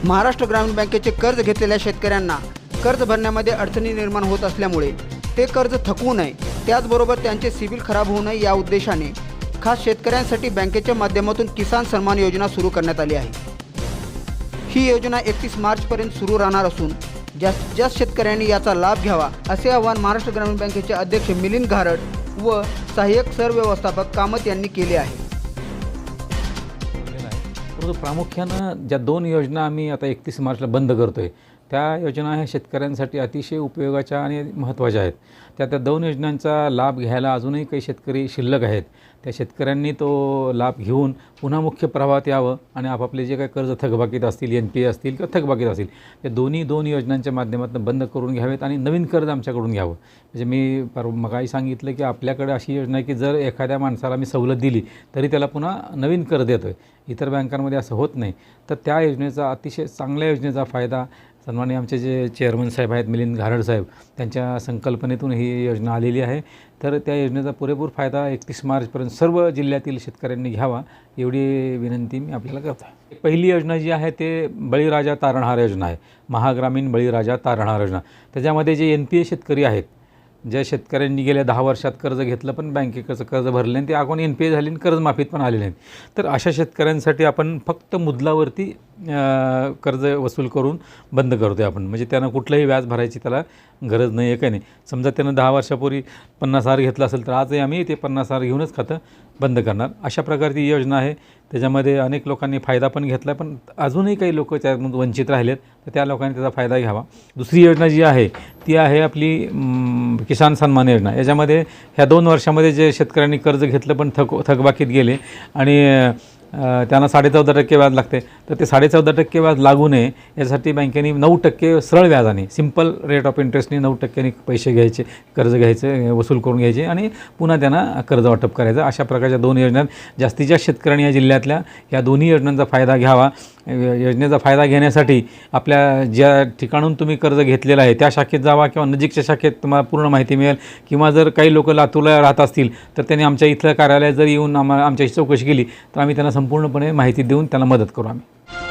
महाराष्ट्र ग्रामीण बँकेचे कर्ज घेतलेल्या शेतकऱ्यांना कर्ज भरण्यामध्ये अडचणी निर्माण होत असल्यामुळे ते कर्ज थकवू नये, त्याचबरोबर त्यांचे सिबिल खराब होऊ नये या उद्देशाने खास शेतकऱ्यांसाठी बँकेच्या माध्यमातून किसान सन्मान योजना सुरू करण्यात आली आहे। ही योजना 31 मार्चपर्यंत सुरू राहणार असून जास्तीत जास्त शेतकऱ्यांनी याचा लाभ घ्यावा असे आवाहन महाराष्ट्र ग्रामीण बँकेचे अध्यक्ष मिलिंद घारट व सहाय्यक सरव्यवस्थापक कामत यांनी केले आहे। परंतु प्रामुख्यानं ज्या 2 योजना आम्ही आता 31 मार्चला बंद करतोय त्या योजना ह्या शेतकऱ्यांसाठी अतिशय उपयोगाच्या आणि महत्त्वाच्या आहेत। त्या 2 योजनांचा लाभ घ्यायला अजूनही काही शेतकरी शिल्लक आहेत। त्या शेतकऱ्यांनी तो लाभ घेऊन पुन्हा मुख्य प्रवाहात यावं आणि आपापले जे काही कर्ज थकबाकीत असतील, NPA असतील किंवा थकबाकीत असतील, त्या 2 योजनांच्या माध्यमातून बंद करून घ्यावेत आणि नवीन कर्ज आमच्याकडून घ्यावं। म्हणजे मी मगाही सांगितलं की आपल्याकडे अशी योजना आहे की जर एखाद्या माणसाला मी सवलत दिली तरी त्याला पुन्हा नवीन कर्ज देतो आहे। इतर बँकांमध्ये असं होत नाही। तर त्या योजनेचा अतिशय चांगल्या योजनेचा फायदा सन्माननीय आमचे जे चेअरमन साहेब आहेत मिलिंद घारट साहेब त्यांच्या संकल्पनेतून ही योजना आलेली आहे। तर त्या योजनेचा पुरेपूर फायदा 31 मार्चपर्यंत सर्व जिल्ह्यातील शेतकऱ्यांनी घ्यावा एवढी विनंती मी आपल्याला करतो आहे। पहिली योजना जी आहे ते बळीराजा तारणहार योजना आहे, महाग्रामीण बळीराजा तारणहार योजना। त्याच्यामध्ये जे NPA शेतकरी आहेत, ज्या शेतकऱ्यांनी गेल्या 10 वर्षात कर्ज घेतलं पण बँकेचं कर्ज भरलं नाही, ते अकाउंट NPA झाले आणि कर्जमाफीत पण आले नाहीत, तर अशा शेतकऱ्यांसाठी आपण फक्त मुद्दलावरती कर्ज वसूल करून बंद करतो आहे आपण। म्हणजे त्यांना कुठलंही व्याज भरायची त्याला गरज नाही आहे, काही नाही। समजा त्यानं 10 वर्षापूर्वी 50,000 घेतलं असेल तर आजही आम्ही ते 50,000 घेऊनच खातं बंद करणार। अशा प्रकारची योजना आहे। त्याच्यामध्ये अनेक लोकांनी फायदा पण घेतला, पण अजूनही काही लोक त्यातून वंचित राहिलेत, तर त्या लोकांनी त्याचा फायदा घ्यावा। दुसरी योजना जी आहे ती आहे आपली किसान सन्मान योजना। याच्यामध्ये ह्या 2 वर्षामध्ये जे शेतकऱ्यांनी कर्ज घेतलं पण थकबाकीत गेले आणि त्यांना 14.5% व्याज लागते, तर ते 14.5% व्याज लागू नये यासाठी बँकेने 9% सरळ व्याजाने सिंपल रेट ऑफ इंटरेस्टने 9%नी पैसे घ्यायचे, कर्ज घ्यायचे, वसूल करून घ्यायचे आणि पुन्हा त्यांना कर्ज वाटप करायचं। अशा प्रकारच्या 2 योजना जास्तीत जास्त शेतकऱ्यांनी या जिल्ह्यातल्या या दोन्ही योजनांचा फायदा घ्यावा। योजनेचा फायदा घेण्यासाठी आपल्या ज्या ठिकाणून तुम्ही कर्ज घेतलेलं आहे त्या शाखेत जावा किंवा नजीकच्या शाखेत तुम्हाला पूर्ण माहिती मिळेल, किंवा जर काही लोक लातूरला राहत असतील तर त्यांनी आमच्या इथलं कार्यालय जर येऊन आमच्याशी चौकशी केली तर आम्ही त्यांना संपूर्णपणे माहिती देऊन त्यांना मदत करू आम्ही।